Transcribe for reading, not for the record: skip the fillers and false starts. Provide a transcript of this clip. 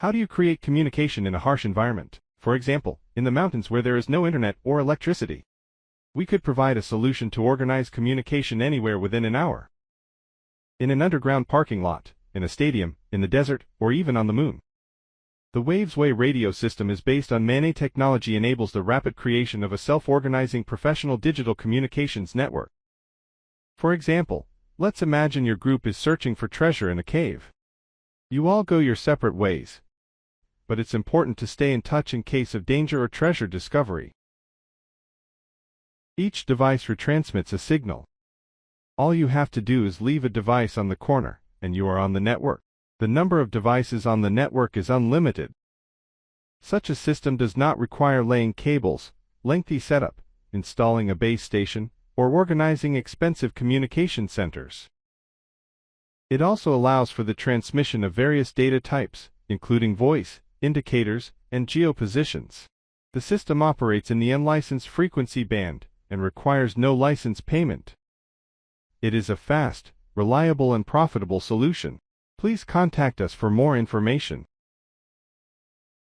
How do you create communication in a harsh environment? For example, in the mountains where there is no internet or electricity. We could provide a solution to organize communication anywhere within an hour. In an underground parking lot, in a stadium, in the desert, or even on the moon. The Wavesway radio system is based on MANE technology, enables the rapid creation of a self-organizing professional digital communications network. For example, let's imagine your group is searching for treasure in a cave. You all go your separate ways. But it's important to stay in touch in case of danger or treasure discovery. Each device retransmits a signal. All you have to do is leave a device on the corner, and you are on the network. The number of devices on the network is unlimited. Such a system does not require laying cables, lengthy setup, installing a base station, or organizing expensive communication centers. It also allows for the transmission of various data types, including voice, indicators, and geopositions. The system operates in the unlicensed frequency band and requires no license payment. It is a fast, reliable, and profitable solution. Please contact us for more information.